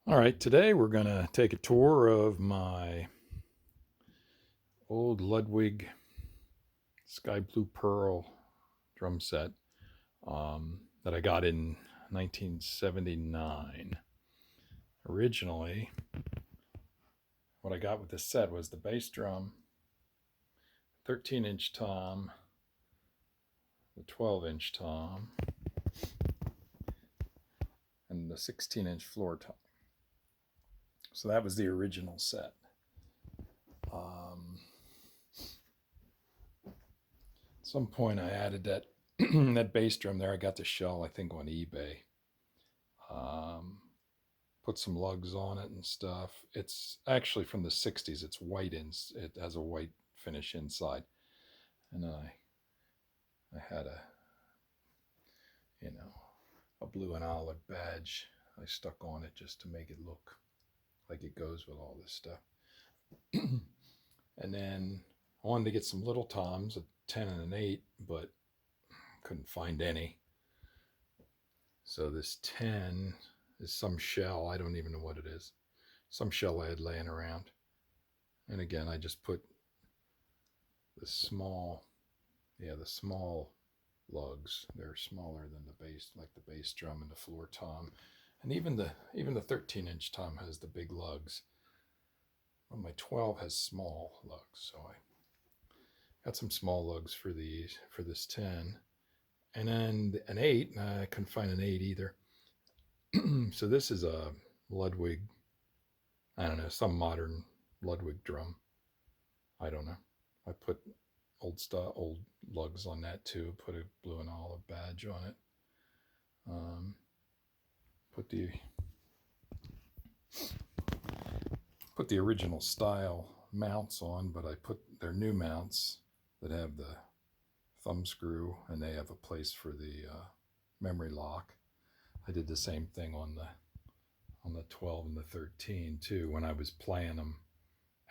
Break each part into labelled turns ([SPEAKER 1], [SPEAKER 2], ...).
[SPEAKER 1] All right, today we're going to take a tour of my old Ludwig Sky Blue Pearl drum set that I got in 1979. Originally, what I got with this set was the bass drum, 13-inch tom, the 12-inch tom, and the 16-inch floor tom. So that was the original set. At some point, I added that that bass drum there. I got the shell, I think, on eBay. Um, Put some lugs on it and stuff. It's actually from the '60s. It's white it has a white finish inside, and I had you know a blue and olive badge I stuck on it just to make it look like it goes with all this stuff. And then I wanted to get some little toms, a 10 and an 8, but couldn't find any. So this 10 is some shell. I don't even know what it is. Some shell I had laying around. And again, I just put the small lugs. They're smaller than the bass, like the bass drum and the floor tom. And even the 13-inch tom has the big lugs. Well, my 12 has small lugs, so I got some small lugs for this 10. And then an 8, I couldn't find an 8 either. So this is a Ludwig, I don't know, some modern Ludwig drum. I don't know. I put old lugs on that too. Put a blue and olive badge on it. Put the original style mounts on, but I put their new mounts that have the thumb screw and they have a place for the memory lock. I did the same thing on the 12 and the 13 too. When I was playing them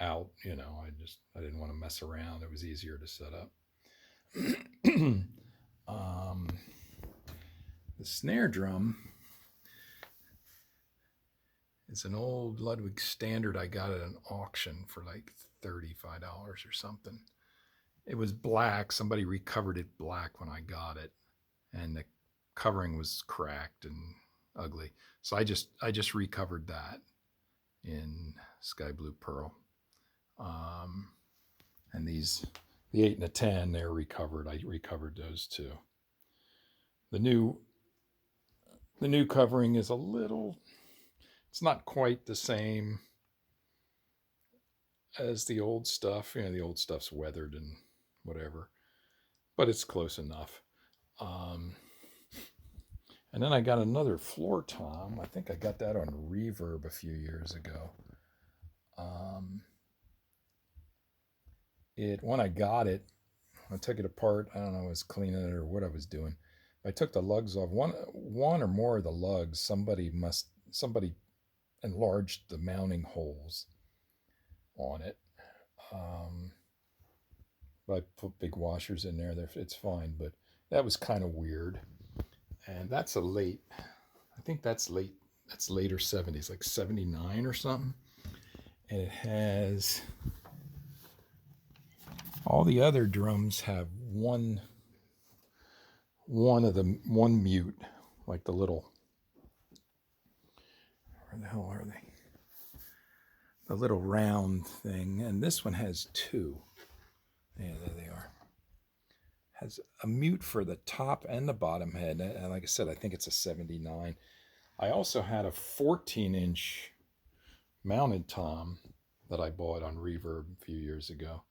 [SPEAKER 1] out, I didn't want to mess around. It was easier to set up. The snare drum is an old Ludwig Standard I got at an auction for like $35 or something. It was black. Somebody recovered it black when I got it, and the covering was cracked and ugly. So I just recovered that in Sky Blue Pearl. And the 8 and the 10, they're recovered. I recovered those too. The new covering is it's not quite the same as the old stuff. The old stuff's weathered and whatever, but it's close enough. And then I got another floor tom. I think I got that on Reverb a few years ago. When I got it, I took it apart. I don't know, I was cleaning it or what I was doing. I took the lugs off. One or more of the lugs, somebody enlarged the mounting holes on it. I put big washers in there. It's fine, but that was kind of weird. And that's I think that's later 70s, like 79 or something. And it has, all the other drums have one mute, like the little, where the hell are they? The little round thing. And this one has two. Yeah, there they are. Has a mute for the top and the bottom head. And like I said, I think it's a 79. I also had a 14-inch mounted tom that I bought on Reverb a few years ago.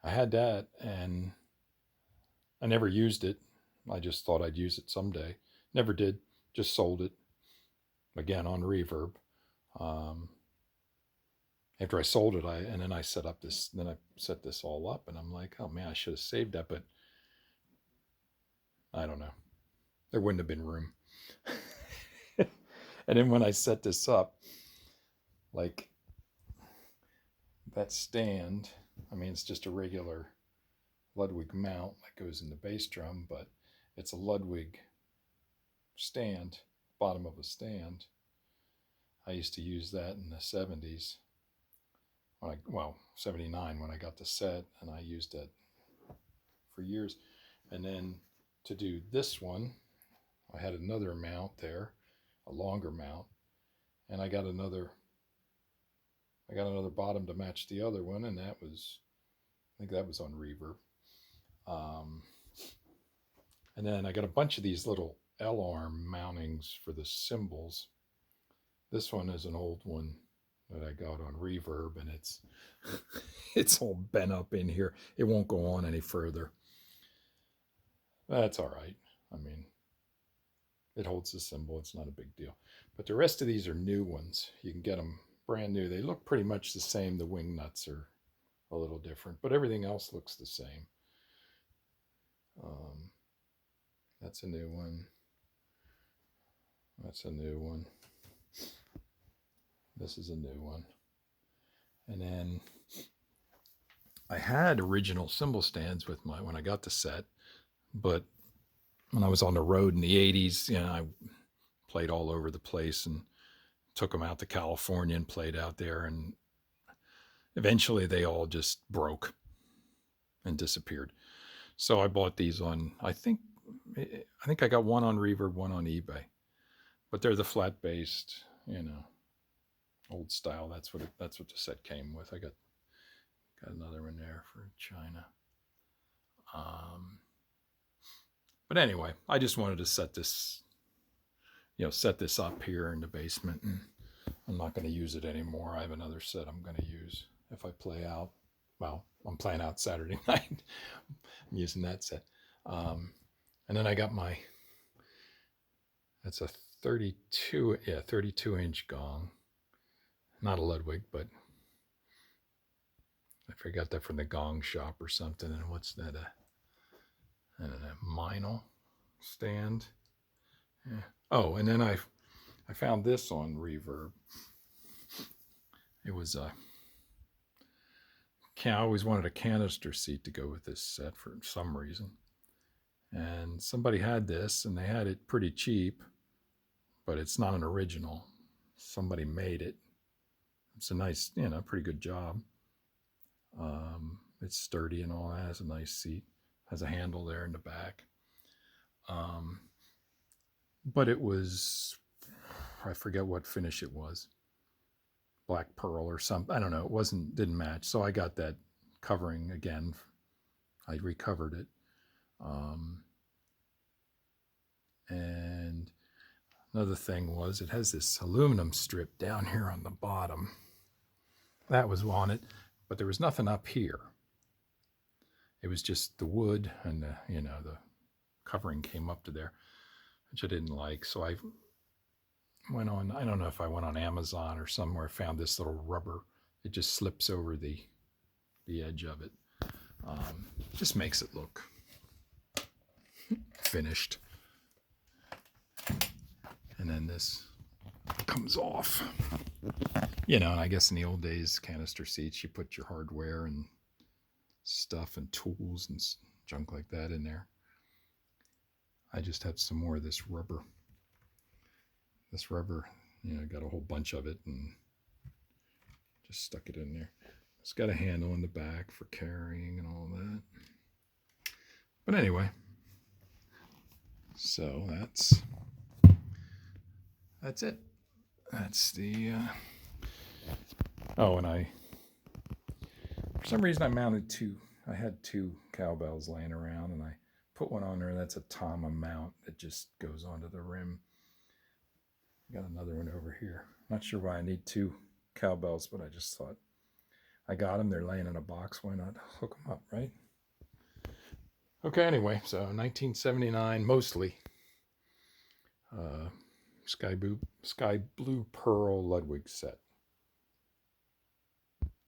[SPEAKER 1] I had that and I never used it. I just thought I'd use it someday. Never did. Just sold it again on Reverb. After I sold it, I set this all up, and I'm like, oh man, I should have saved that, but I don't know. There wouldn't have been room. And then when I set this up, like that stand, I mean, it's just a regular Ludwig mount that goes in the bass drum, but it's a Ludwig stand, bottom of a stand. I used to use that in the 70s. Well, 79 when I got the set, and I used it for years. And then to do this one, I had another mount there, a longer mount, and I got another bottom to match the other one, and that was, I think that was on reverb. And then I got a bunch of these little L-arm mountings for the cymbals. This one is an old one that I got on reverb, and it's all bent up in here. It won't go on any further. That's all right. I mean, it holds the cymbal. It's not a big deal. But the rest of these are new ones. You can get them brand new. They look pretty much the same. The wing nuts are a little different, but everything else looks the same. That's a new one. That's a new one. This is a new one. And then I had original cymbal stands with when I got the set, but when I was on the road in the 80s, I played all over the place and took them out to California and played out there, and eventually they all just broke and disappeared. So I bought these on, I think I got one on reverb, one on eBay, but they're the flat based, old style. That's what the set came with. I got another one there for China. But anyway, I just wanted to set this up here in the basement, and I'm not going to use it anymore. I have another set I'm going to use if I play out. Well, I'm playing out Saturday night. I'm using that set. And then I got that's a 32 inch gong. Not a Ludwig, but I forgot that from the gong shop or something. And what's that? A Meinl stand. Yeah. Oh, and then I found this on reverb. It was I always wanted a canister seat to go with this set for some reason. And somebody had this, and they had it pretty cheap, but it's not an original. Somebody made it. It's a nice, pretty good job. It's sturdy and all that. Has a nice seat. Has a handle there in the back. But it was, I forget what finish it was. Black pearl or something. I don't know. It didn't match. So I got that covering again. I recovered it. And another thing was it has this aluminum strip down here on the bottom. That was on it, but there was nothing up here. It was just the wood, and the covering came up to there, which I didn't like. So I went on, I don't know if I went on Amazon or somewhere, found this little rubber. It just slips over the edge of it. Just makes it look finished. And then this comes off. And I guess in the old days, canister seats, you put your hardware and stuff and tools and junk like that in there. I just had some more of this rubber. This rubber, got a whole bunch of it and just stuck it in there. It's got a handle in the back for carrying and all that. But anyway, so that's it. That's the, and for some reason I had two cowbells laying around, and I put one on there. That's a Tama mount that just goes onto the rim. Got another one over here. Not sure why I need two cowbells, but I just thought I got them. They're laying in a box. Why not hook them up, right? Okay, anyway, so 1979, mostly. Sky Blue Pearl Ludwig set.